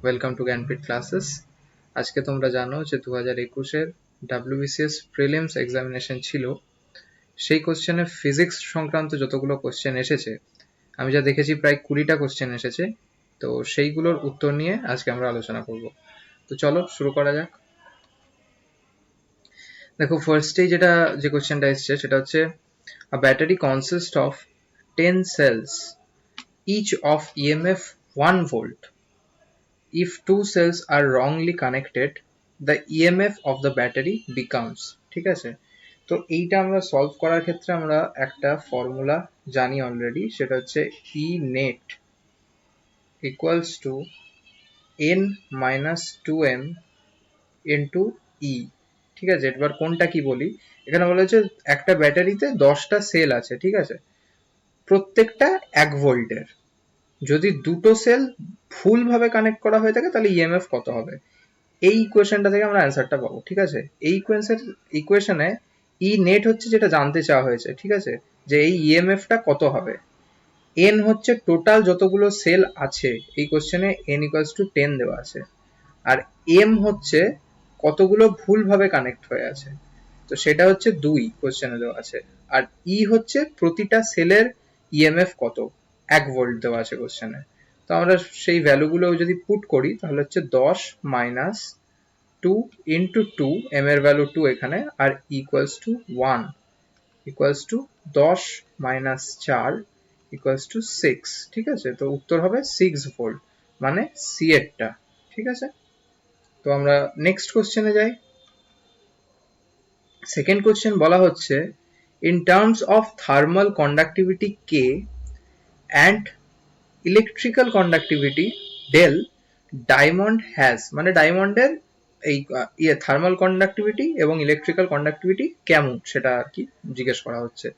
Welcome to Jnanpith classes. আজকে তোমরা জানো যে 2021-এর WBCS প্রিলিমস এক্সামিনেশন ছিল। সেই কোশ্চেনে ফিজিক্স সংক্রান্ত যতগুলো কোশ্চেন এসেছে, আমি যা দেখেছি প্রায় 20টা কোশ্চেন এসেছে। তো সেইগুলোর উত্তর নিয়ে আজকে আমরা আলোচনা করব। তো চলো শুরু করা যাক। দেখো, ফার্স্টেই যে কোশ্চেনটা এসছে সেটা হচ্ছে a battery consists of 10 cells, each of EMF 1 volt. If two cells are wrongly connected, the EMF of the battery becomes, ঠিক আছে। তো এইটা আমরা সলভ করার ক্ষেত্রে আমরা একটা ফর্মুলা জানি অলরেডি, সেটা হচ্ছে E net equals to n minus 2m into E, ঠিক আছে। এবার কোনটা কি বলি, এখানে বলা হচ্ছে একটা ব্যাটারিতে 10টা সেল আছে, ঠিক আছে, প্রত্যেকটা 1 ভোল্টের। যদি দুটো সেল ভুলভাবে কানেক্ট করা হয়ে থাকে তাহলে ইএমএফ কত হবে, এই ইকুয়েশনটা থেকে আমরা অ্যান্সারটা পাবো, ঠিক আছে। এই ইকুয়েশনে ই নেট হচ্ছে যেটা জানতে চাওয়া হয়েছে, ঠিক আছে, যে এই ইএমএফটা কত হবে। এন হচ্ছে টোটাল যতগুলো সেল আছে, এই কোশ্চেনে এন ইকুয়ালস টু 10 দেওয়া আছে। আর এম হচ্ছে কতগুলো ভুলভাবে কানেক্ট হয়ে আছে, তো সেটা হচ্ছে 2 কোশ্চেনে দেওয়া আছে। আর ই হচ্ছে প্রতিটা সেলের ইএমএফ কত, 1 ভোল্ট দেওয়া আছে কোশ্চেনে। তো আমরা সেই ভ্যালুগুলো যদি পুট করি তাহলে হচ্ছে 10 মাইনাস 2 ইন্টু 2, এম এর ভ্যালু 2 এখানে, আর equals to 1 equals to 10 minus 4 equals to 6, ঠিক আছে। তো উত্তর হবে 6 ভোল্ট, মানে সি এরটা, ঠিক আছে। তো আমরা নেক্সট কোশ্চেনে যাই। সেকেন্ড কোশ্চেন বলা হচ্ছে in terms of thermal conductivity K and electrical conductivity del, diamond has, মানে ডায়মন্ডের এই থার্মাল কন্ডাক্টিভিটি এবং ইলেকট্রিক্যাল কন্ডাক্টিভিটি কেমন সেটা আর কি জিজ্ঞেস করা হচ্ছে।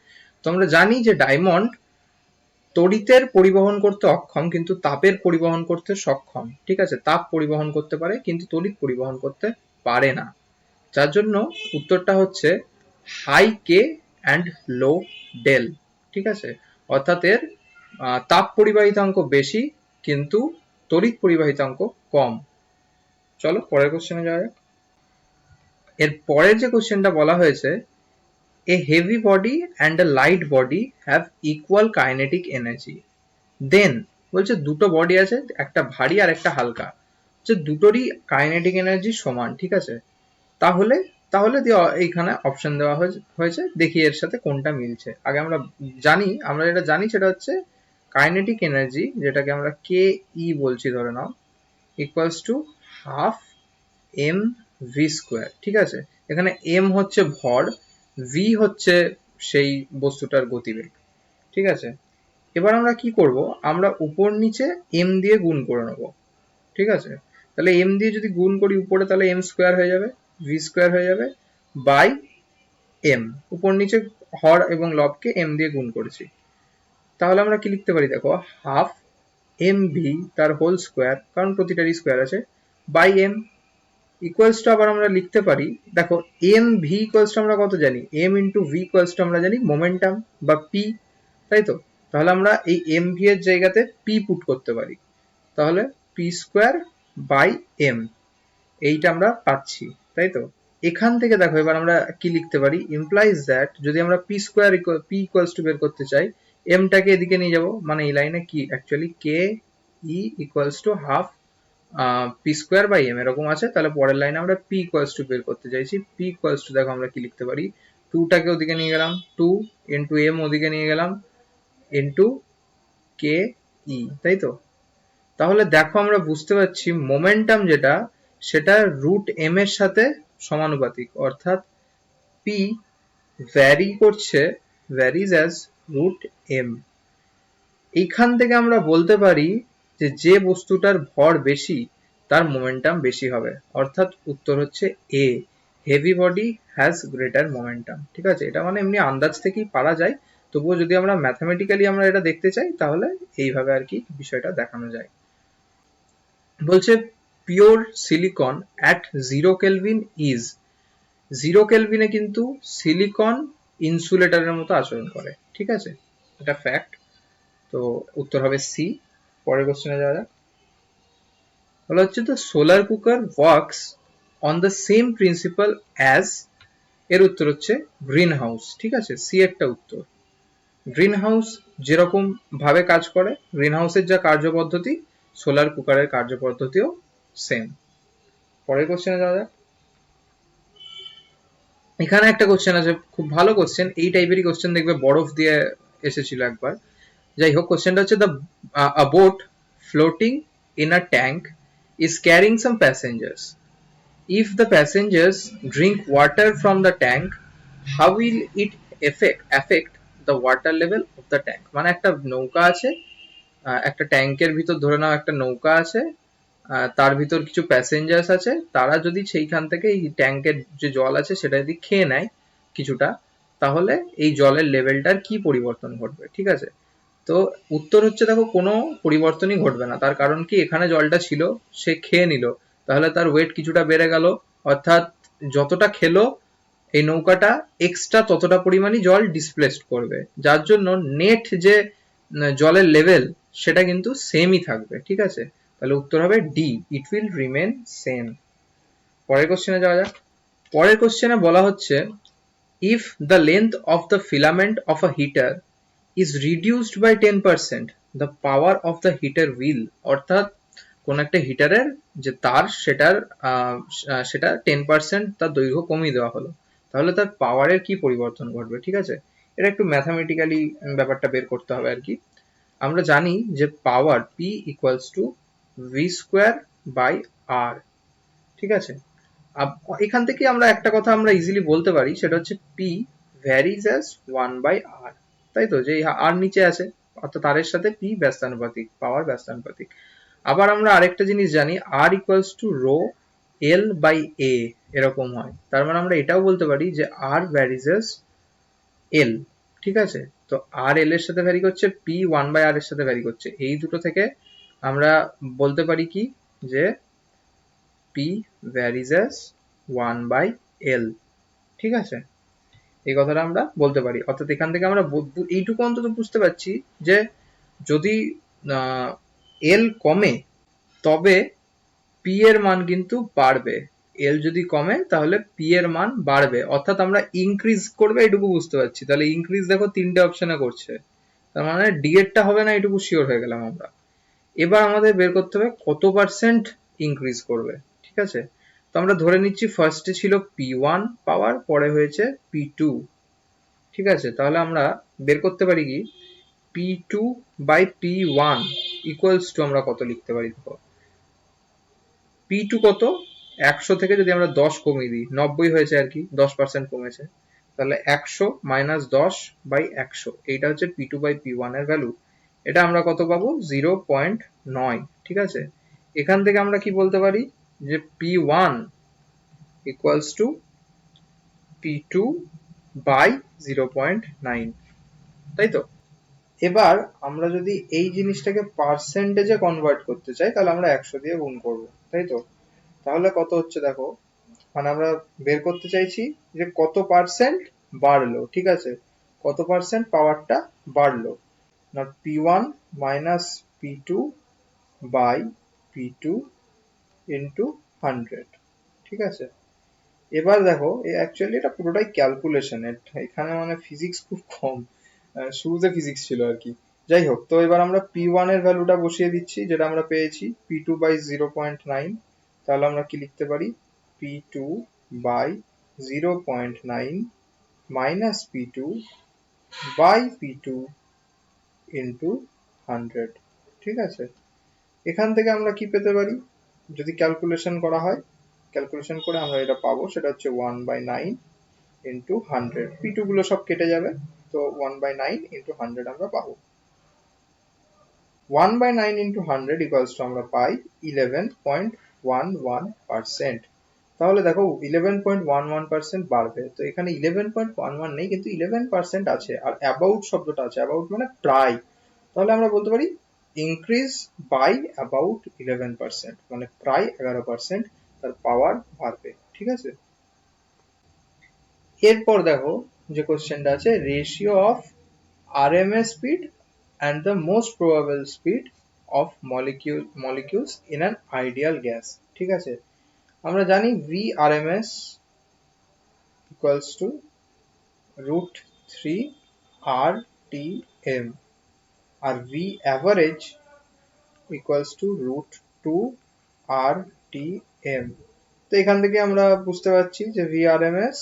তো আমরা জানি যে ডায়মন্ড তড়িতের পরিবহন করতে অক্ষম কিন্তু তাপের পরিবহন করতে সক্ষম, ঠিক আছে। তাপ পরিবহন করতে পারে কিন্তু তড়িৎ পরিবহন করতে পারে না, যার জন্য উত্তরটা হচ্ছে high K and low del, ঠিক আছে। অর্থাৎ এর তাপ পরিবাহিতাঙ্ক বেশি কিন্তু তড়িৎ পরিবাহিতাঙ্ক কম। চলো পরের কোশ্চেনে যাওয়া যাক। এর পরের যে কোশ্চেনটা বলা হয়েছে a heavy body and a light body have equal kinetic energy, then বলছে দুটো বডি আছে, একটা ভারী আর একটা হালকা, যে দুটোরই কাইনেটিক এনার্জি সমান, ঠিক আছে। তাহলে তাহলে এইখানে অপশন দেওয়া হয়েছে, দেখি এর সাথে কোনটা মিলছে। আগে আমরা যেটা জানি সেটা হচ্ছে কাইনেটিক এনার্জি, যেটাকে আমরা কে ই বলছি ধরে নাও, equals to half M V square, ঠিক আছে। এখানে এম হচ্ছে ভর, ভি হচ্ছে সেই বস্তুটার গতিবেগ, ঠিক আছে। এবার আমরা কি করব, আমরা উপর নিচে এম দিয়ে গুণ করে নেব, ঠিক আছে। তাহলে এম দিয়ে যদি গুণ করি উপরে তাহলে এম স্কোয়ার হয়ে যাবে, ভি স্কোয়ার হয়ে যাবে বাই এম, উপর নিচে হর এবং লবকে এম দিয়ে গুণ করেছি। তাহলে আমরা কি লিখতে পারি, দেখো, হাফ এম ভি তার হোল স্কোয়ার, কারণ প্রতিটারই স্কোয়ার আছে, বাই এম ইকুয়ালস টু, আবার আমরা লিখতে পারি, দেখো, এম ভি ইকুয়ালস টু আমরা কত জানি, M into V equals to আমরা জানি মোমেন্টাম বা পি, তাই তো। তাহলে আমরা এই এম ভি এর জায়গাতে পি পুট করতে পারি, তাহলে পি স্কোয়ার বাই এম, এইটা আমরা পাচ্ছি, তাই তো। এখান থেকে দেখো এবার আমরা কি লিখতে পারি, ইমপ্লাইজ দ্যাট যদি আমরা P square P equals two বের করতে চাই, এমটাকে এদিকে নিয়ে যাব, মানে এই লাইনে কি actually K E equals to half P square by M এরকম আছে। তাহলে পরের লাইনে আমরা পি ইকুয়ালস টু বের করতে চাইছি, পি ইকুয়ালস টু দেখো আমরা কি লিখতে পারি, টুটাকে ওদিকে নিয়ে গেলাম, টু ইন্টু এম ওদিকে নিয়ে গেলাম ইন্টু কে ই, তাই তো। তাহলে দেখো আমরা বুঝতে পারছি মোমেন্টাম যেটা সেটা রুট এম এর সাথে সমানুপাতিক, অর্থাৎ পি ভ্যারি করছে, ভ্যারিজ অ্যাজ রুট এম। এইখান থেকে আমরা বলতে পারি যে যে বস্তুটার ভর বেশি তার মোমেন্টাম বেশি হবে, অর্থাৎ উত্তর হচ্ছে a, heavy body has greater momentum, ঠিক আছে। এটা মানে এমনি আন্দাজ থেকেই পারা যায়, তবুও যদি আমরা ম্যাথামেটিক্যালি আমরা এটা দেখতে চাই তাহলে এইভাবে আর কি বিষয়টা দেখানো যায়। বলছে pure silicon at 0 kelvin is, 0 কেলভিনে কিন্তু সিলিকন ইনসুলেটরের মতো আচরণ করে, ঠিক আছে, এটা ফ্যাক্ট। তো উত্তর হবে সি। পরের কোশ্চেনে যাওয়া যাক। বলা হচ্ছে the solar cooker works on the same principle as, এর উত্তর হচ্ছে গ্রিন হাউস। ঠিক আছে, সি একটা উত্তর। গ্রিন হাউস যেরকম ভাবে কাজ করে, গ্রিন হাউসের যা কার্যপদ্ধতি, সোলার কুকারের কার্যপদ্ধতিও সেম। পরের কোশ্চেনে যাওয়া যাক। এখানে একটা কোশ্চেন আছে, খুব ভালো কোশ্চেন, এই টাইপেরই কোশ্চেন দেখবে বরফ দিয়ে এসেছিল একবার। যাই হোক, কোশ্চেনটা হচ্ছে the a boat floating in a tank is carrying some passengers. If the passengers drink water from the tank, how will it affect the water level of the tank? মানে একটা নৌকা আছে, একটা ট্যাঙ্কের ভিতর ধরে নাও একটা নৌকা আছে, তার ভিতর কিছু প্যাসেঞ্জার্স আছে, তারা যদি সেইখান থেকে এই ট্যাঙ্কের যে জল আছে সেটা যদি খেয়ে নেয় কিছুটা, তাহলে এই জলের লেভেলটার কি পরিবর্তন ঘটবে। ঠিক আছে, তো উত্তর হচ্ছে দেখো কোনো পরিবর্তনই ঘটবে না। তার কারণ কি, এখানে জলটা ছিল, সে খেয়ে নিল, তাহলে তার ওয়েট কিছুটা বেড়ে গেল, অর্থাৎ যতটা খেলো এই নৌকাটা এক্সট্রা ততটা পরিমাণই জল ডিসপ্লেসড করবে, যার জন্য নেট যে জলের লেভেল সেটা কিন্তু সেমই থাকবে। ঠিক আছে, তাহলে উত্তর হবে D, it will remain same. পরের কোশ্চেনে যাওয়া যাক। পরের কোশ্চেনে বলা হচ্ছে if the length of the filament of a heater is reduced by 10%, the power of the heater will, অর্থাৎ কোন একটা হিটারের যে তার সেটা 10% তার দৈর্ঘ্য কমিয়ে দেওয়া হলো, তাহলে তার পাওয়ারের কি পরিবর্তন ঘটবে। ঠিক আছে, এটা একটু ম্যাথামেটিক্যালি ব্যাপারটা বের করতে হবে আর কি। আমরা জানি যে power P equals to V square by R. ঠিক আছে, এখান থেকে আমরা একটা কথা আমরা ইজিলি বলতে পারি, সেটা হচ্ছে পি ভ্যারিজ অ্যাজ 1/r, তাই তো, যে আর নিচে আছে, অর্থাৎ আর এর সাথে পি ব্যস্তানুপাতিক, পাওয়ার ব্যস্তানুপাতিক। আবার আমরা আরেকটা জিনিস জানি, R equals to rho L by A, এরকম হয়। তার মানে আমরা এটাও বলতে পারি যে আর ভ্যারিজ অ্যাজ এল। ঠিক আছে, তো আর এল এর সাথে ভ্যারি করছে, পি 1/r এর সাথে ভ্যারি করছে, এই দুটো থেকে আমরা বলতে পারি কি, যে পি ভ্যারিজ অ্যাজ 1/l। ঠিক আছে, এই কথাটা আমরা বলতে পারি। অর্থাৎ এখান থেকে আমরা এইটুকু অন্তত বুঝতে পারছি যে যদি এল কমে তবে পি এর মান কিন্তু বাড়বে, এল যদি কমে তাহলে পি এর মান বাড়বে, অর্থাৎ আমরা ইনক্রিজ করবে এটুকু বুঝতে পারছি। তাহলে ইনক্রিজ দেখো তিনটে অপশনে করছে, তার মানে ডি এরটা হবে না, এটুকু শিওর হয়ে গেলাম আমরা। এবার আমাদের বের করতে হবে কত পার্সেন্ট ইনক্রিজ করবে। ঠিক আছে, তো আমরা ধরে নিচ্ছি ফার্স্টে ছিল P1 পাওয়ার, পরে হয়েছে P2। ঠিক আছে, তাহলে আমরা বের করতে পারি কি, P2 by P1 equals to আমরা কত লিখতে পারি, দেখো P2 কত, 100 থেকে যদি আমরা 10 কমিয়ে দিই, 90 হয়েছে আর কি, 10% কমেছে, তাহলে 100 মাইনাস 10 বাই 100, এইটা হচ্ছে P2 বাই P1 এর ভ্যালু। এটা আমরা কত পাবো, 0.9। ঠিক আছে, এখান থেকে আমরা কি বলতে পারি, যে P1 equals to P2 by 0.9, তাই তো। এবার আমরা যদি এই জিনিসটাকে পার্সেন্টেজে কনভার্ট করতে চাই, তাহলে আমরা 100 দিয়ে গুণ করব, তাই তো। তাহলে কত হচ্ছে দেখো, মানে আমরা বের করতে চাইছি যে কত পার্সেন্ট বাড়লো। ঠিক আছে, কত পার্সেন্ট পাওয়ারটা বাড়লো, না P1 minus P2 by P2 into 100। ঠিক আছে, এবার দেখো অ্যাকচুয়ালি এটা পুরোটাই ক্যালকুলেশন, এখানে মানে ফিজিক্স খুব কম, শুরুতে ফিজিক্স ছিল আর কি। যাই হোক, তো এবার আমরা P1 এর ভ্যালুটা বসিয়ে দিচ্ছি, যেটা আমরা পেয়েছি P2 বাই 0.9। তাহলে আমরা কি লিখতে পারি, P2 by 0.9 minus P2 by P2 into 100। ঠিক আছে, এখান থেকে আমরা কি পেতে পারি, যদি ক্যালকুলেশন করা হয়, ক্যালকুলেশন করে আমরা এটা পাবো, সেটা হচ্ছে 1/9 ইন্টু 100, P2 গুলো সব কেটে যাবে, তো 1/9 ইন্টু 100 আমরা পাবো। 1/9 ইন্টু 100 ইকুয়ালস টু আমরা পাই 11.11%। তাহলে দেখো 11.11% বাড়বে, তো এখানে 11.11 নেই, কিন্তু 11% আছে, আর অ্যাবাউট শব্দটা আছে, অ্যাবাউট মানে প্রায়, তাহলে আমরা বলতে পারি ইনক্রিজ বাই অ্যাবাউট 11%, মানে প্রায় 11% তার পাওয়ার বাড়বে। ঠিক আছে, এরপর দেখো যে কোশ্চেনটা আছে, ratio of RMS speed and the most probable speed of molecules in an ideal gas. ঠিক আছে, আমরা জানি VRMS equals to root 3 RTM R V average equals to root 2 RTM. তো এখান থেকে আমরা বুঝতে পারছি যে VRMS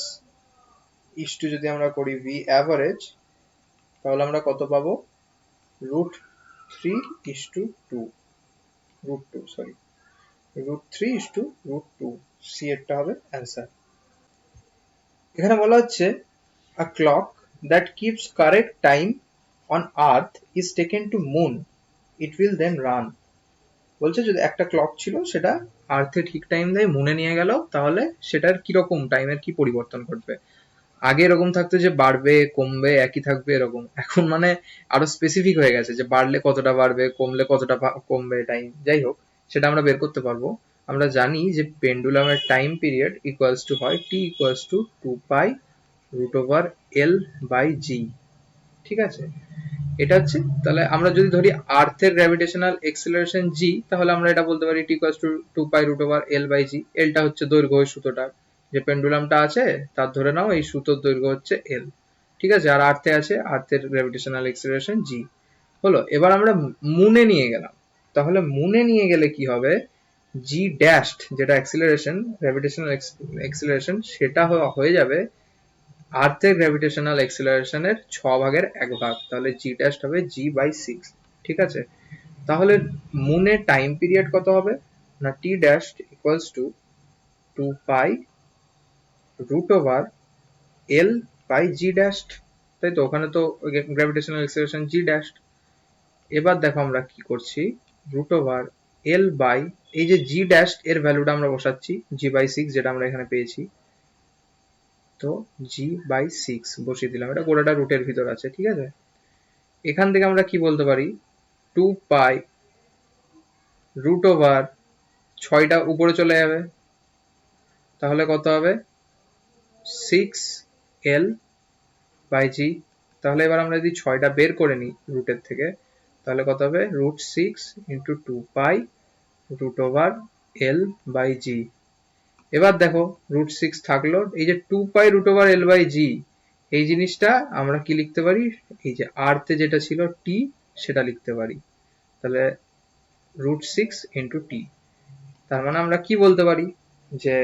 is to যদি আমরা করি V average, তাহলে আমরা কত পাবো? root 3 is to 2 root 2 sorry root 3 is to root 2 C এরটা হবে অ্যান্সার। এখানে বলা হচ্ছে a clock that keeps correct time on earth is taken to moon, it will then run. বলছে যদি একটা ক্লক ছিল সেটা আর্থে ঠিক টাইম দেয় মুনে নিয়ে গেল, তাহলে সেটার কিরকম টাইমের কি পরিবর্তন ঘটবে? আগে এরকম থাকতো যে বাড়বে কমবে একই থাকবে এরকম, এখন মানে আরো স্পেসিফিক হয়ে গেছে যে বাড়লে কতটা বাড়বে কমলে কতটা কমবে টাইম। যাই হোক, সেটা আমরা বের করতে পারবো। আমরা জানি যে পেন্ডুলামের টাইম পিরিয়ড ইকুয়ালস টু হয় T equals to 2 pi root over L by G. ঠিক আছে, এটা হচ্ছে, তাহলে আমরা যদি ধরি আর্থের গ্র্যাভিটেশনাল এক্সেলারেশন জি, তাহলে আমরা এটা বলতে পারি T equals to 2 pi root over L by G. এলটা হচ্ছে দৈর্ঘ্য ওই সুতোটার, যে পেন্ডুলামটা আছে তার ধরে নাও এই সুতোর দৈর্ঘ্য হচ্ছে এল। ঠিক আছে, আর আর্থে আছে আর্থের গ্র্যাভিটেশনাল এক্সেলারেশন জি। হলো, এবার আমরা মুনে নিয়ে গেলাম, তাহলে মুনে নিয়ে গেলে কি হবে? জি ড্যাশড যেটা অ্যাক্সিলারেশন গ্র্যাভিটেশনাল এক্সেলারেশন সেটা হয়ে যাবে আর্থের গ্র্যাভিটেশনাল এক্সেলারেশনের 6 ভাগের 1 ভাগ, তাহলে জি ড্যাশ হবে জি বাই 6। ঠিক আছে, তাহলে মুনের টাইম পিরিয়ড কত হবে না T dash equals to 2 pi root over L by G dash, তাই তো? ওখানে তো গ্র্যাভিটেশনাল এক্সেলারেশন জি ড্যাশ। এবার দেখো আমরা কি করছি, রুট ওভার এল বাই এই যে জি ড্যাশ এর ভ্যালুটা আমরা বসাচ্ছি জি বাই 6 যেটা আমরা এখানে পেয়েছি, তো জি বাই 6 বসিয়ে দিলাম, এটা গোটাটা রুটের ভিতর আছে। ঠিক আছে, এখান থেকে আমরা কি বলতে পারি, 2 পাই রুট ওভার 6টা উপরে চলে যাবে, তাহলে কত হবে 6L বাই জি। তাহলে এবার আমরা যদি 6টা বের করে নিই রুটের থেকে, তাহলে কত হবে root 6 into 2 pi root over L by G. এবার দেখো রুট 6 থাকলো, এই যে 2 pi root over L by G, এই জিনিসটা আমরা কি লিখতে পারি, এই যে আর্থে যেটা ছিল টি সেটা লিখতে পারি, তাহলে রুট 6 ইন্টু টি। তার মানে আমরা কি বলতে পারি যে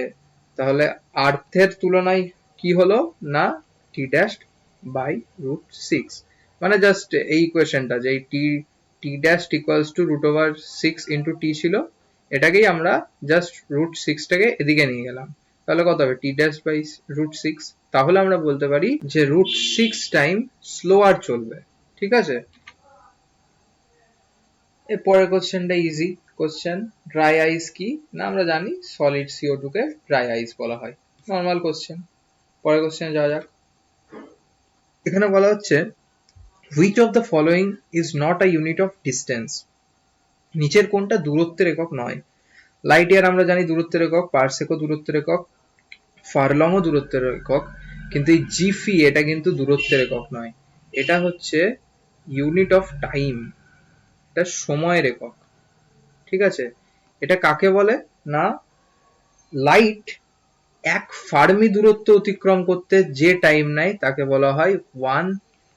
তাহলে আর্থের তুলনায় কি হলো না টি ড্যাশ বাই রুট 6, মানে জাস্ট এই ইকুয়েশনটা যে T T dash equals to root over 6 into T ছিল, এটাকেই আমরা জাস্ট রুট 6টাকে এদিকে নিয়ে গেলাম, তাহলে কত হবে টি ড্যাশ বাই রুট 6। তাহলে আমরা বলতে পারি যে রুট 6 টাইম স্লোয়ার চলবে। ঠিক আছে, এর পরের কোশ্চেনটা ইজি কোশ্চেন। ড্রাই আইস কি না আমরা জানি সলিড CO2 কে ড্রাই আইস বলা হয়, নর্মাল কোশ্চেন। পরের কোশ্চেনে যাওয়া যাক। এখানে বলা হচ্ছে which of the following is not a unit of distance, নিচের কোনটা দূরত্বের একক নয়? লাইট ইয়ার আমরা জানি দূরত্বের একক, পারসেকও দূরত্বের একক, ফারলংও দূরত্বের একক, কিন্তু এই জিফি এটা কিন্তু দূরত্বের একক নয়, এটা হচ্ছে ইউনিট অফ টাইম, এটা সময়ের একক। ঠিক আছে, এটা কাকে বলে না লাইট এক ফার্মি দূরত্ব অতিক্রম করতে যে টাইম নেয় তাকে বলা হয় 1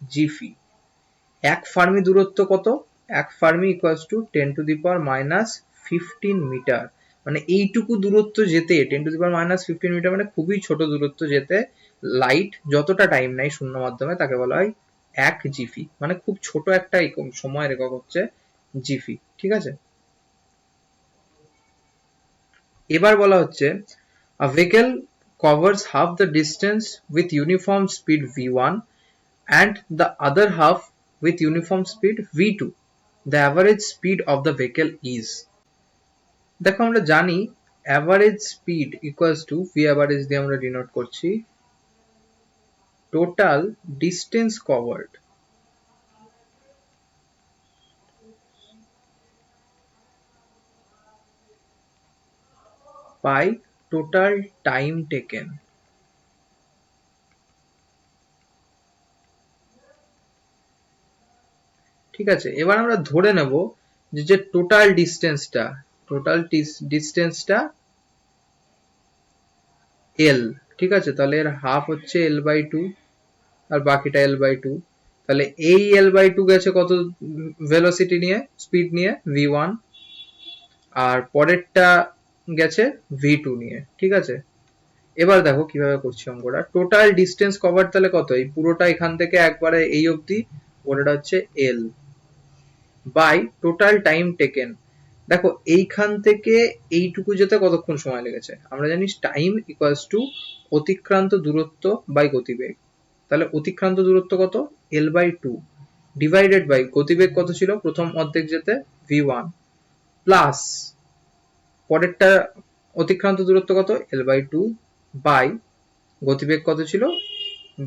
জিফি। এক ফার্মি দূরত্ব কত, এক ফার্মি ইকুয়ালস টু 10⁻⁻15 মিটার, মানে এইটুকু দূরত্ব যেতে 10⁻⁻15 মিটার মানে খুবই ছোট দূরত্ব যেতে লাইট যতটা টাইম নেয় শূন্য মাধ্যমে তাকে বলা হয় 1 জিফি, মানে খুব ছোট একটা সময়ের একক হচ্ছে জিফি। ঠিক আছে, এবার বলা হচ্ছে a vehicle covers half the distance with uniform speed v1 and the other half with uniform speed v2, the average speed of the vehicle is। দেখো আমরা জানি average speed equals to v average দিয়ে আমরা denote করছি total distance covered by total time taken। ঠিক আছে, এবার আমরা ধরে নেব যে টোটাল ডিস্টেন্সটা এল, ঠিক আছে, তাহলে এর হাফ হচ্ছে এল বাই টু আর বাকিটা এল বাই টু। তাহলে এই এল বাই টু গেছে কত ভেলোসিটি নিয়ে, স্পিড নিয়ে ভি ওয়ান, আর পরেরটা গেছে ভি টু নিয়ে, ঠিক আছে। এবার দেখো কিভাবে করছি অঙ্কটা। টোটাল ডিস্টেন্স কভার তাহলে কত, এই পুরোটা এখান থেকে একবারে এই অবধি, ওটা হচ্ছে এল, বাই টোটাল টাইম টেকেন। দেখো এইখান থেকে এইটুকু যেতে কতক্ষণ সময় লেগেছে, আমরা জানি টাইম ইকুয়ালস টু অতিক্রান্ত দূরত্ব বাই গতিবেগ। তাহলে অতিক্রান্ত দূরত্ব কত, L by two, divided by গতিবেগ কত ছিল প্রথম অর্ধেক যেতে, ভি ওয়ান, প্লাস পরেরটা অতিক্রান্ত দূরত্ব কত, এল বাই টু, বাই গতিবেগ কত ছিল,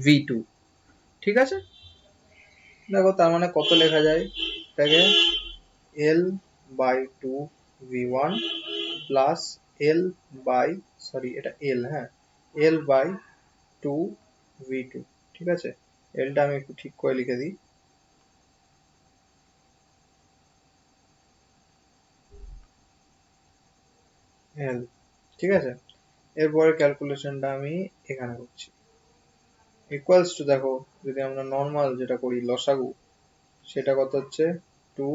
ভি টু, ঠিক আছে। দেখো তার মানে কত লেখা যায় এটাকে, L by two V one plus L by, sorry এটা এল, হ্যাঁ, L by two V two, ঠিক আছে। এলটা আমি একটু ঠিক করে লিখে দিই, এল, ঠিক আছে। এরপরে ক্যালকুলেশনটা আমি এখানে করছি, ইকুয়ালস টু, দেখো যদি আমরা নর্মাল যেটা করি লসাগু, সেটা কত হচ্ছে two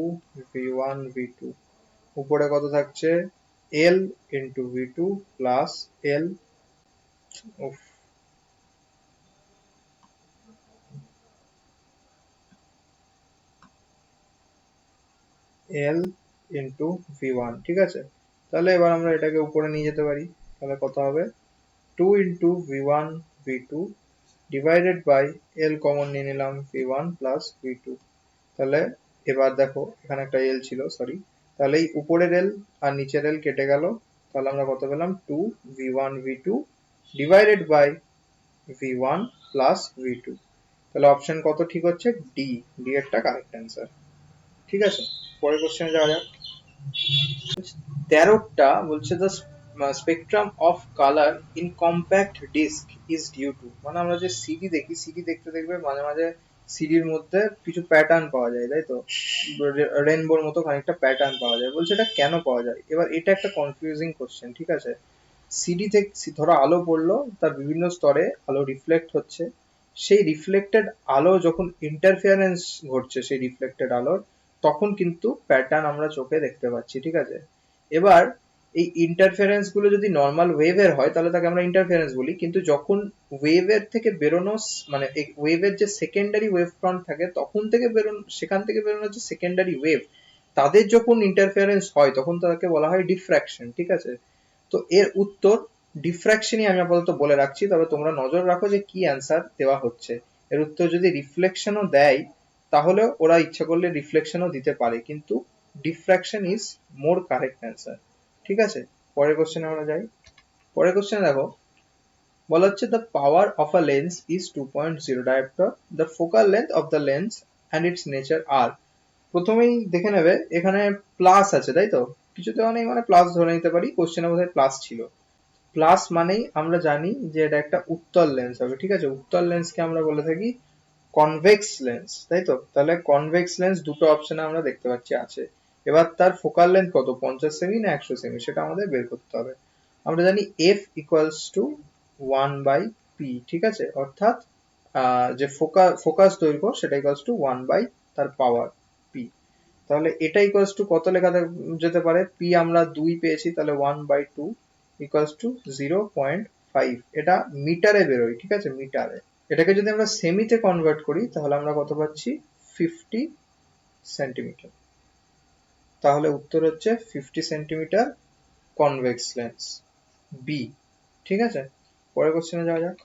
V one V two, উপরে কত থাকছে L into V two plus L, L into V one, ঠিক আছে। তাহলে এবার আমরা এটাকে উপরে নিয়ে যেতে পারি, তাহলে কত হবে two into V one V two divided by L common নিয়ে নিলাম V one plus V two. তাহলে এবার দেখো এখানে একটা এল ছিল, সরি, তাহলে এই উপরের এল আর নিচের এল কেটে গেল, তাহলে আমরা কত পেলাম two V one V two divided by V one plus V two. তাহলে অপশন কত ঠিক হচ্ছে, ডি, ডি এরটা কারেক্ট অ্যান্সার, ঠিক আছে। পরের কোশ্চেনে যাওয়া যাক। 13টা বলছে the spectrum of colour in compact disc is due to, মানে আমরা যে সিডি দেখি, সিডি দেখতে দেখবে মাঝে মাঝে সিডির মধ্যে কিছু প্যাটার্ন পাওয়া যায়, তাই তো, রেনবোর মতো খানিকটা প্যাটার্ন পাওয়া যায়, বলছে এটা কেন পাওয়া যায়। এবার এটা একটা কনফিউজিং কোশ্চেন, ঠিক আছে। সিডি থেকে ধরো আলো পড়লো, তার বিভিন্ন স্তরে আলো রিফ্লেক্ট হচ্ছে, সেই রিফ্লেক্টেড আলো যখন ইন্টারফিয়ারেন্স ঘটছে সেই রিফ্লেক্টেড আলোর, তখন কিন্তু প্যাটার্ন আমরা চোখে দেখতে পাচ্ছি, ঠিক আছে। এবার এই ইন্টারফারেন্স গুলো যদি নর্মাল ওয়েভের হয় তাহলে তাকে আমরা ইন্টারফারেন্স বলি, কিন্তু যখন ওয়েভের থেকে বেরোনো, মানে ওয়েভের যে সেকেন্ডারি ওয়েভ ফ্রন্ট থাকে তখন থেকে বেরোনো, সেখান থেকে বেরোনো যে সেকেন্ডারি ওয়েভ, তাদের যখন ইন্টারফারেন্স হয় তখন তাকে বলা হয় ডিফ্র্যাকশন, ঠিক আছে। তো এর উত্তর ডিফ্র্যাকশনই আমি আপাতত বলে রাখছি, তবে তোমরা নজর রাখো যে কি অ্যান্সার দেওয়া হচ্ছে। এর উত্তর যদি রিফ্লেকশনও দেয় তাহলে ওরা ইচ্ছা করলে রিফ্লেকশনও দিতে পারে, কিন্তু diffraction is more correct answer, ঠিক আছে। পরের কোশ্চেনে আমরা যাই। পরের কোশ্চেনে দেখো বলা হচ্ছে the power of a lens is 2.0 dioptre, the focal length of the lens and its nature are. প্রথমেই দেখে নেবে এখানে প্লাস আছে, তাই তো, কিছু দেওয়া নেই মানে প্লাস ধরে নিতে পারি, কোশ্চেনে বোধহয় প্লাস ছিল। প্লাস মানেই আমরা জানি যে এটা একটা উত্তল লেন্স হবে, ঠিক আছে। উত্তল লেন্সকে আমরা বলে থাকি কনভেক্স লেন্স, তাই তো। তাহলে কনভেক্স লেন্স দুটো অপশনে আমরা দেখতে পাচ্ছি আছে। এবার তার ফোকাল লেন্থ কত, 50 সেমি না 100 সেমি, সেটা আমাদের বের করতে হবে। আমরা জানি এফ ইকুয়ালস টু 1/p, ঠিক আছে, অর্থাৎ যে ফোকাস দৈর্ঘ্য সেটা ইকুয়ালস টু 1 বাই তার পাওয়ার পি। তাহলে এটা ইকুয়ালস টু কত লেখা যেতে পারে, পি আমরা 2 পেয়েছি, তাহলে 1/2 ইকুয়ালস টু 0.5, এটা মিটারে বেরোয়, ঠিক আছে, মিটারে। এটাকে যদি আমরা সেমিতে কনভার্ট করি তাহলে আমরা কত পাচ্ছি, 50 সেন্টিমিটার। তাহলে উত্তর হচ্ছে 50 সেন্টিমিটার কনভেক্স লেন্স, বি, ঠিক আছে। পরের কোশ্চেনে যাওয়া যাক।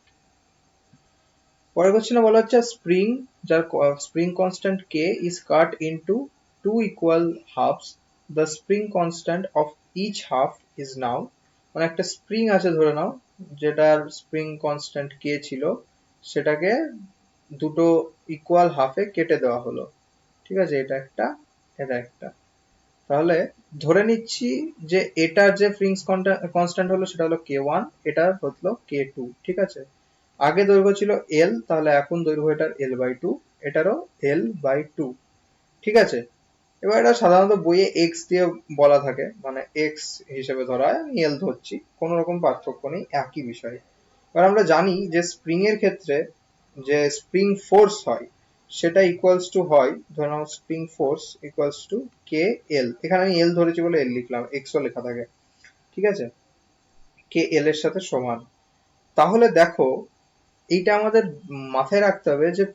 পরের কোশ্চেনে বলা হচ্ছে স্প্রিং, যার spring constant k is cut into two equal halves, the spring constant of each half is now, মানে একটা স্প্রিং আছে ধরে নাও, যেটার স্প্রিং কনস্ট্যান্ট কে ছিল, সেটাকে দুটো ইকুয়াল হাফে কেটে দেওয়া হলো, ঠিক আছে, এটা একটা, এটা একটা। তাহলে ধরে নিচ্ছি যে এটার যে ফ্রিংস কনস্ট্যান্ট হলো সেটা হলো কে ওয়ান, এটার হলো কে টু, ঠিক আছে। আগে দৈর্ঘ্য ছিল এল, তাহলে এখন দৈর্ঘ্য এটার এল বাই টু, এটারও এল বাই টু, ঠিক আছে। এবার এটা সাধারণত বইয়ে এক্স দিয়ে বলা থাকে, মানে এক্স হিসেবে ধরা হয়, আমি এল ধরছি, কোনো রকম পার্থক্য নেই, একই বিষয়। এবার আমরা জানি যে স্প্রিং এর ক্ষেত্রে যে স্প্রিং ফোর্স হয় সেটা ইকুয়ালস টু হয়, ধরে নাও স্প্রিং ফোর্স ইকুয়ালস টু কে এল, এখানে আমি এল ধরেছি বলে এল লিখলাম, এক্সও লেখা থাকে, ঠিক আছে, কে এল এর সাথে সমান। তাহলে দেখো এইটা আমাদের মাথায় রাখতে হবে যে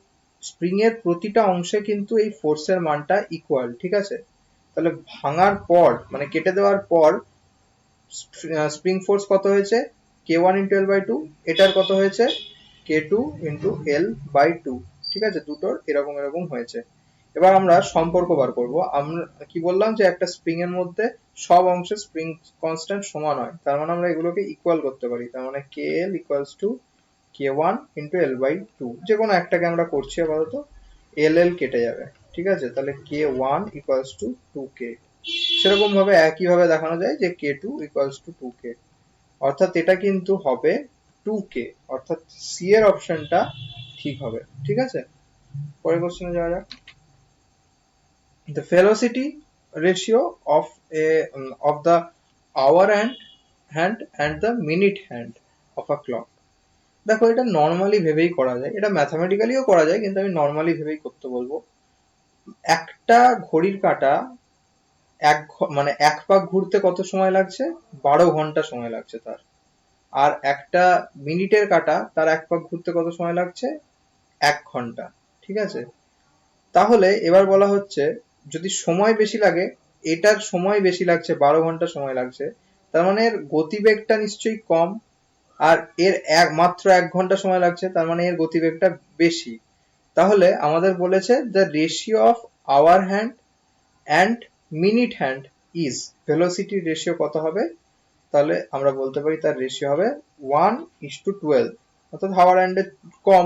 স্প্রিং এর প্রতিটা অংশে কিন্তু এই ফোর্সের মানটা ইকুয়াল, ঠিক আছে। তাহলে ভাঙার পর মানে কেটে দেওয়ার পর স্প্রিং ফোর্স কত হয়েছে, k one into l by two, এটার কত হয়েছে, k two into l by two, ঠিক আছে, দুটোর এরকম এরকম হয়েছে। এবার আমরা সম্পর্ক বার করব। আমরা কি বললাম যে একটা স্প্রিং এর মধ্যে সব অংশে স্প্রিং কনস্ট্যান্ট সমান হয়, তার মানে আমরা এগুলোকে ইকুয়াল করতে পারি, তার মানে k l equals to k one into l by two, যে কোনো একটাকে আমরা করছি আপাতত, এল এল কেটে যাবে, ঠিক আছে, তাহলে কে ওয়ান ইকুয়ালস টু টু কে। সেরকম ভাবে একই ভাবে দেখানো যায় যে কে টু ইকুয়ালস টু টু কে, অর্থাৎ এটা কিন্তু হবে টু কে, অর্থাৎ সি এর অপশনটা ঠিক হবে, ঠিক আছে। পরের কোশ্চেনে যাওয়া যাক। The velocity ratio of a of the hour hand and the minute hand of a clock. দেখো এটা নর্মালি ভেবেই করা যায়, এটা ম্যাথামেটিক্যালিও করা যায়, কিন্তু আমি নর্মালি ভেবেই করতে বলবো। একটা ঘড়ির কাঁটা মানে এক পাক ঘুরতে কত সময় লাগছে, 12 ঘন্টা সময় লাগছে তার। আর একটা মিনিটের কাঁটা তার এক পাক ঘুরতে কত সময় লাগছে, 1 ঘন্টা, ঠিক আছে। তাহলে এবার বলা হচ্ছে যদি সময় বেশি লাগে, এটার সময় বেশি লাগছে, 12 ঘন্টা সময় লাগছে, তার মানে এর গতিবেগটা নিশ্চয়ই কম। আর এর মাত্র 1 ঘন্টা সময় লাগছে, তার মানে এর গতিবেগটা বেশি। তাহলে আমাদের বলেছে the ratio of our hand and minute hand is, velocity ratio কত হবে, তাহলে আমরা বলতে পারি তার রেশিও হবে 1:12, অর্থাৎ হাওয়ার হ্যান্ডের কম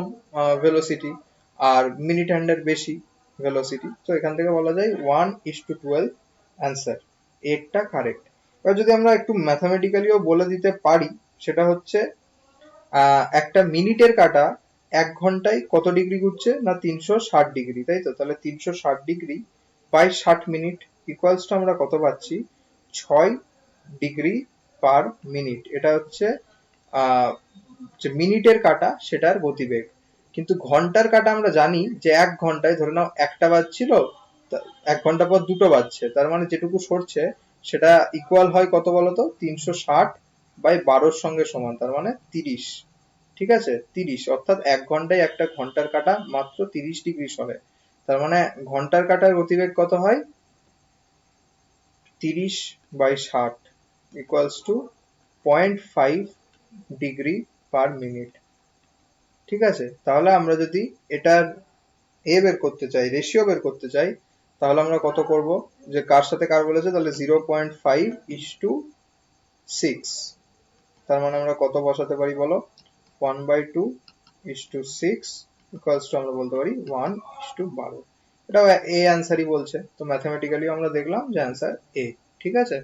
ভেলোসিটি আর মিনিট হ্যান্ডের বেশি ভেলোসিটি, তো এখান থেকে বলা যায় 1:12 অ্যান্সার, এরটা কারেক্ট। এবার যদি আমরা একটু ম্যাথামেটিক্যালিও বলে দিতে পারি, সেটা হচ্ছে একটা মিনিটের কাঁটা 1 ঘন্টায় কত ডিগ্রি ঘুরছে না 360 ডিগ্রি, তাই তো, তাহলে 360 degree by 60 minute equals to আমরা কত পাচ্ছি, 6 ডিগ্রি পার মিনিট। এটা হচ্ছে যে মিনিটের কাঁটা সেটার গতিবেগ। কিন্তু ঘন্টার কাঁটা আমরা জানি যে 1 ঘন্টায়, ধরে নাও একটা বাজছিল, 1 ঘন্টা পর দুটো বাজছে, তার মানে যেটুকু সরছে সেটা ইকুয়াল হয় কত বলতো, 360/12 সঙ্গে সমান, তার মানে 30, ঠিক আছে, 30, অর্থাৎ 1 ঘন্টায় একটা ঘন্টার কাঁটা মাত্র 30 ডিগ্রি সরে, তার মানে ঘন্টার কাঁটার গতিবেগ কত হয়, 30/60 equals to 0.5 degree per minute, ঠিক আছে। তাহলে আমরা যদি এটার বের করতে চাই, রেশিও বের করতে চাই, তাহলে আমরা কত করব, যে কার সাথে কার বলেছে, তাহলে 0.5:6, তার মানে আমরা কত বসাতে পারি বলো, 1/2:6 ইকুয়ালস টু আমরা বলতে পারি 1:12। এটাও এ অ্যান্সারই বলছে, তো ম্যাথামেটিক্যালি আমরা দেখলাম যে অ্যান্সার এ, ঠিক আছে।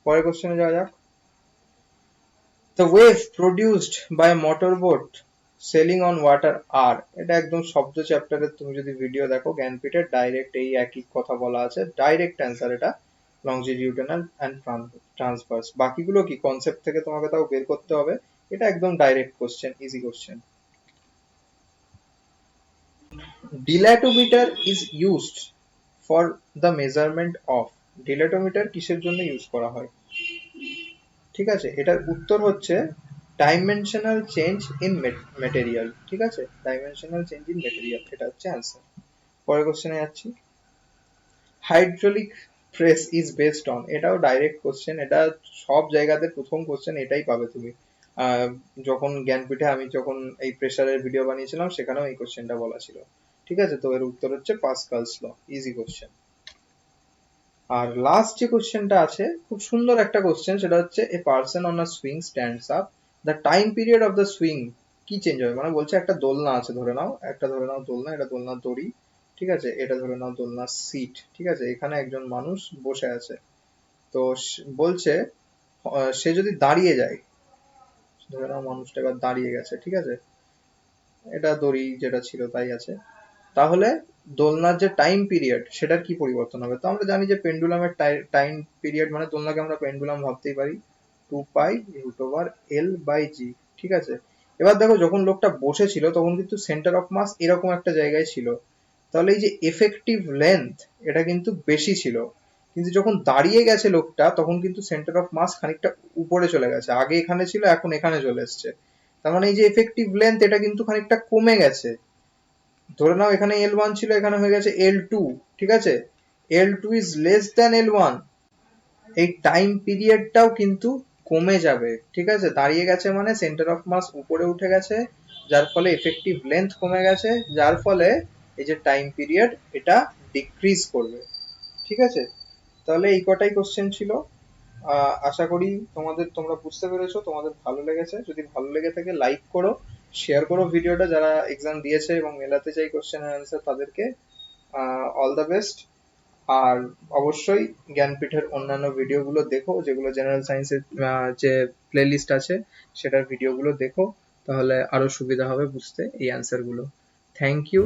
পরের কোশ্চেনে যাওয়া যাক। The wave produced by a motorboat sailing on water are, এটা একদম শব্দ চ্যাপ্টারে তুমি যদি ভিডিও দেখো জ্ঞানপীঠের, ডাইরেক্ট এই একই কথা বলা আছে, ডাইরেক্ট অ্যান্সার এটা, লংজিটিউডিনাল অ্যান্ড ট্রান্সভার্স। বাকিগুলো কি কনসেপ্ট থেকে তোমাকে তাও বের করতে হবে, এটা একদম direct question, easy question. Dilatometer is used for the measurement of, ডিলেটোমিটার কিসের জন্য ইউজ করা হয়, ঠিক আছে, এটার উত্তর হচ্ছে ডাইমেনশনাল চেঞ্জ ইন মেটেরিয়াল, ঠিক আছে, ডাইমেনশনাল চেঞ্জ ইন মেটেরিয়াল, এটা হচ্ছে অ্যান্সার। পরের কোশ্চেনে যাচ্ছি। Hydraulic press is based on, এটাও ডাইরেক্ট কোশ্চেন, এটা সব জায়গাতে প্রথম কোশ্চেন এটাই পাবে তুমি। যখন জ্ঞানপীঠে আমি যখন এই প্রেসারের ভিডিও বানিয়েছিলাম সেখানেও এই কোশ্চেনটা বলা ছিল, ঠিক আছে, তো এর উত্তর হচ্ছে পাস্কালস ল, ইজি কোশ্চেন। আর লাস্ট যে কোশ্চেনটা আছে খুব সুন্দর একটা কোশ্চেন, সেটা হচ্ছে a person on a swing stands up, the time period of the swing কি চেঞ্জ হবে, মানে বলছে একটা দোলনা আছে, ধরে নাও একটা, ধরে নাও দোলনা, এটা দোলনার দড়ি, ঠিক আছে, এটা ধরে নাও দোলনার সিট, ঠিক আছে, এখানে একজন মানুষ বসে আছে, তো বলছে সে যদি দাঁড়িয়ে যায়, ধরে নাও মানুষটা এবার দাঁড়িয়ে গেছে, ঠিক আছে, এটা দড়ি যেটা ছিল তাই আছে, তাহলে দোলনার যে টাইম পিরিয়ড সেটার কি পরিবর্তন হবে? তো আমরা জানি যে পেন্ডুলামের টাইম পিরিয়ড মানে দোলনাকে আমরা পেন্ডুলাম ভাবতেই পারি, 2π√L/g, ঠিক আছে। এবার দেখো যখন লোকটা বসেছিল তখন কিন্তু সেন্টার অফ মাস এরকম একটা জায়গায় ছিল, তাহলে এই যে এফেক্টিভ লেন্থ এটা কিন্তু বেশি ছিল, কিন্তু যখন দাঁড়িয়ে গেছে লোকটা তখন কিন্তু সেন্টার অফ মাস খানিকটা উপরে চলে গেছে, আগে এখানে ছিল এখন এখানে চলে এসছে, তার মানে এই যে এফেক্টিভ লেন্থ এটা কিন্তু খানিকটা কমে গেছে। ধরে নাও এখানে L1 ছিল, এখানে হয়ে গেছে L2, ঠিক আছে, L2 is less than L1, এই টাইম পিরিয়ডটাও কিন্তু কমে যাবে, ঠিক আছে। দাঁড়িয়ে গেছে মানে সেন্টার অফ মাস উপরে উঠে গেছে, যার ফলে এফেক্টিভ লেন্থ কমে গেছে, যার ফলে এই যে টাইম পিরিয়ড এটা ডিক্রিজ করবে, ঠিক আছে। তাহলে এই কটাই কোশ্চেন ছিল। আশা করি তোমরা বুঝতে পেরেছো, তোমাদের ভালো লেগেছে। যদি ভালো লেগে থাকে লাইক করো, শেয়ার করো ভিডিওটা, যারা এক্সাম দিয়েছে এবং মেলাতে চাই কোশ্চেন অ্যান্সার তাদেরকে অল দ্য বেস্ট। আর অবশ্যই জ্ঞানপীঠের অন্যান্য ভিডিওগুলো দেখো, যেগুলো জেনারেল সায়েন্সের যে প্লেলিস্ট আছে সেটার ভিডিওগুলো দেখো, তাহলে আরো সুবিধা হবে বুঝতে এই অ্যান্সারগুলো। Thank you.